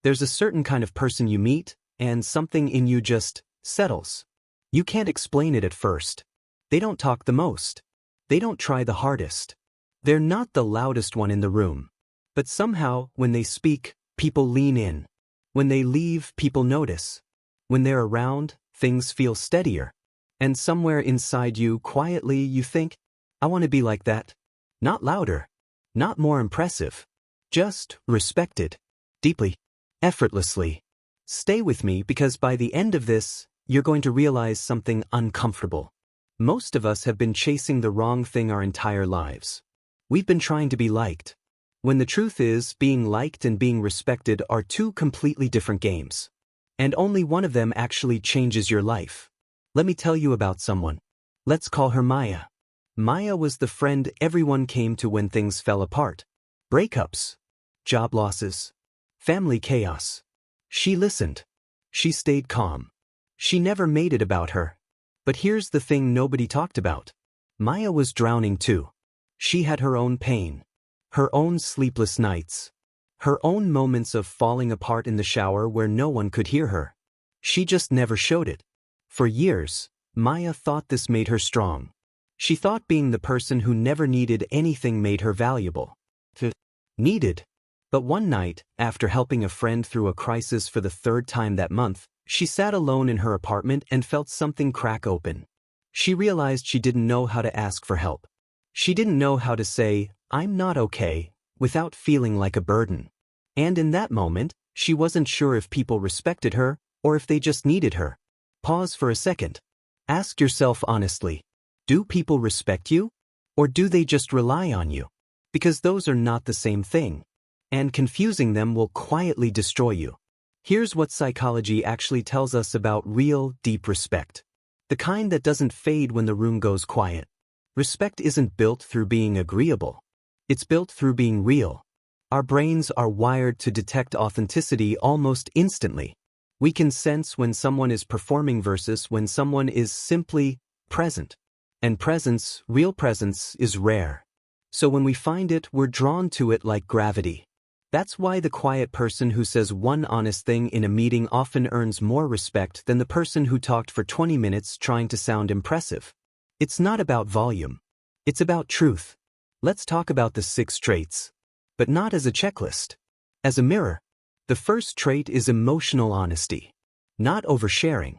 There's a certain kind of person you meet, and something in you just settles. You can't explain it at first. They don't talk the most. They don't try the hardest. They're not the loudest one in the room. But somehow, when they speak, people lean in. When they leave, people notice. When they're around, things feel steadier. And somewhere inside you, quietly, you think, I want to be like that. Not louder. Not more impressive. Just respected. Deeply. Effortlessly. Stay with me because by the end of this, you're going to realize something uncomfortable. Most of us have been chasing the wrong thing our entire lives. We've been trying to be liked. When the truth is, being liked and being respected are two completely different games. And only one of them actually changes your life. Let me tell you about someone. Let's call her Maya. Maya was the friend everyone came to when things fell apart. Breakups. Job losses. Family chaos. She listened. She stayed calm. She never made it about her. But here's the thing nobody talked about. Maya was drowning too. She had her own pain. Her own sleepless nights. Her own moments of falling apart in the shower where no one could hear her. She just never showed it. For years, Maya thought this made her strong. She thought being the person who never needed anything made her valuable. Needed. But one night, after helping a friend through a crisis for the third time that month, she sat alone in her apartment and felt something crack open. She realized she didn't know how to ask for help. She didn't know how to say, I'm not okay, without feeling like a burden. And in that moment, she wasn't sure if people respected her, or if they just needed her. Pause for a second. Ask yourself honestly, do people respect you? Or do they just rely on you? Because those are not the same thing. And confusing them will quietly destroy you. Here's what psychology actually tells us about real, deep respect. The kind that doesn't fade when the room goes quiet. Respect isn't built through being agreeable. It's built through being real. Our brains are wired to detect authenticity almost instantly. We can sense when someone is performing versus when someone is simply present. And presence, real presence, is rare. So when we find it, we're drawn to it like gravity. That's why the quiet person who says one honest thing in a meeting often earns more respect than the person who talked for 20 minutes trying to sound impressive. It's not about volume. It's about truth. Let's talk about the 6 traits. But not as a checklist. As a mirror. The first trait is emotional honesty. Not oversharing.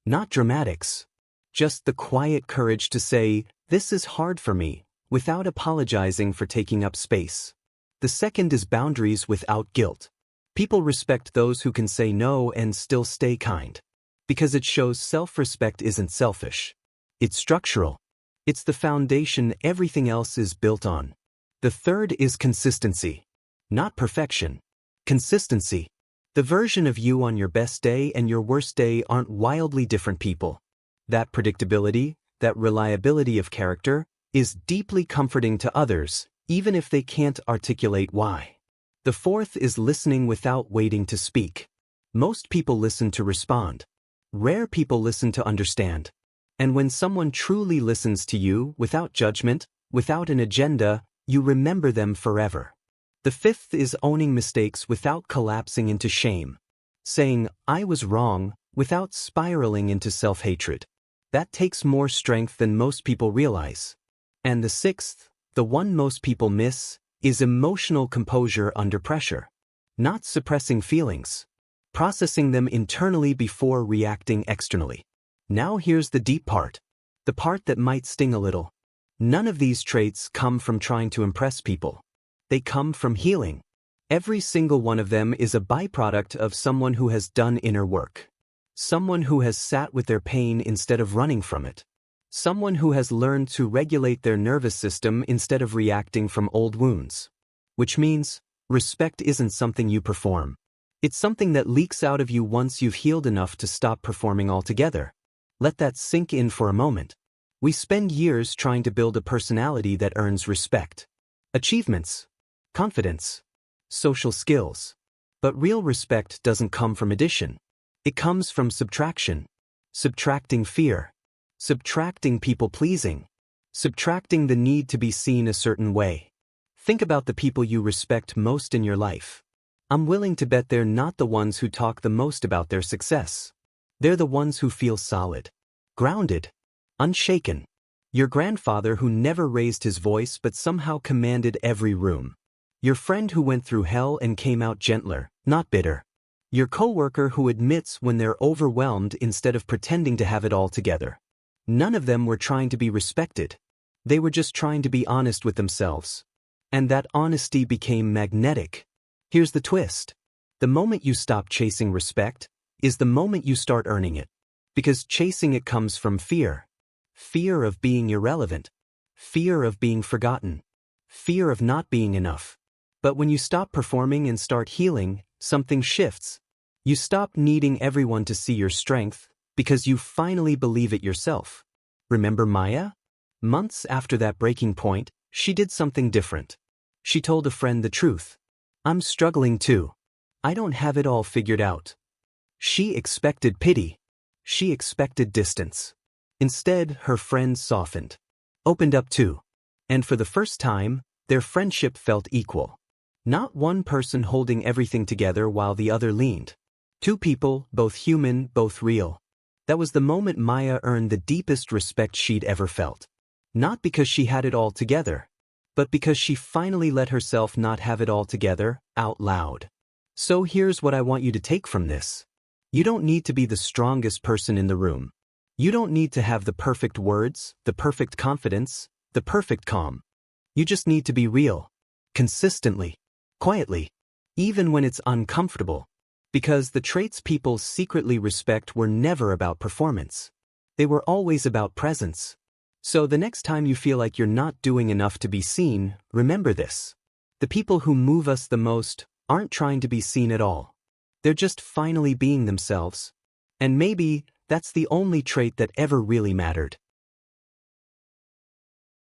Not dramatics. Just the quiet courage to say, this is hard for me, without apologizing for taking up space. The second is boundaries without guilt. People respect those who can say no and still stay kind. Because it shows self-respect isn't selfish. It's structural. It's the foundation everything else is built on. The third is consistency. Not perfection. Consistency. The version of you on your best day and your worst day aren't wildly different people. That predictability, that reliability of character, is deeply comforting to others, even if they can't articulate why. The fourth is listening without waiting to speak. Most people listen to respond. Rare people listen to understand. And when someone truly listens to you, without judgment, without an agenda, you remember them forever. The fifth is owning mistakes without collapsing into shame. Saying, I was wrong, without spiraling into self-hatred. That takes more strength than most people realize. And the sixth, the one most people miss, is emotional composure under pressure. Not suppressing feelings. Processing them internally before reacting externally. Now here's the deep part. The part that might sting a little. None of these traits come from trying to impress people. They come from healing. Every single one of them is a byproduct of someone who has done inner work. Someone who has sat with their pain instead of running from it. Someone who has learned to regulate their nervous system instead of reacting from old wounds. Which means, respect isn't something you perform. It's something that leaks out of you once you've healed enough to stop performing altogether. Let that sink in for a moment. We spend years trying to build a personality that earns respect. Achievements. Confidence. Social skills. But real respect doesn't come from addition. It comes from subtraction. Subtracting fear. Subtracting people-pleasing. Subtracting the need to be seen a certain way. Think about the people you respect most in your life. I'm willing to bet they're not the ones who talk the most about their success. They're the ones who feel solid, grounded, unshaken. Your grandfather who never raised his voice but somehow commanded every room. Your friend who went through hell and came out gentler, not bitter. Your coworker who admits when they're overwhelmed instead of pretending to have it all together. None of them were trying to be respected. They were just trying to be honest with themselves. And that honesty became magnetic. Here's the twist. The moment you stop chasing respect is the moment you start earning it. Because chasing it comes from fear. Fear of being irrelevant. Fear of being forgotten. Fear of not being enough. But when you stop performing and start healing, something shifts. You stop needing everyone to see your strength because you finally believe it yourself. Remember Maya? Months after that breaking point, she did something different. She told a friend the truth. I'm struggling too. I don't have it all figured out. She expected pity. She expected distance. Instead, her friend softened. Opened up too. And for the first time, their friendship felt equal. Not one person holding everything together while the other leaned. Two people, both human, both real. That was the moment Maya earned the deepest respect she'd ever felt. Not because she had it all together, but because she finally let herself not have it all together, out loud. So here's what I want you to take from this. You don't need to be the strongest person in the room. You don't need to have the perfect words, the perfect confidence, the perfect calm. You just need to be real. Consistently. Quietly. Even when it's uncomfortable. Because the traits people secretly respect were never about performance. They were always about presence. So the next time you feel like you're not doing enough to be seen, remember this. The people who move us the most aren't trying to be seen at all. They're just finally being themselves. And maybe that's the only trait that ever really mattered.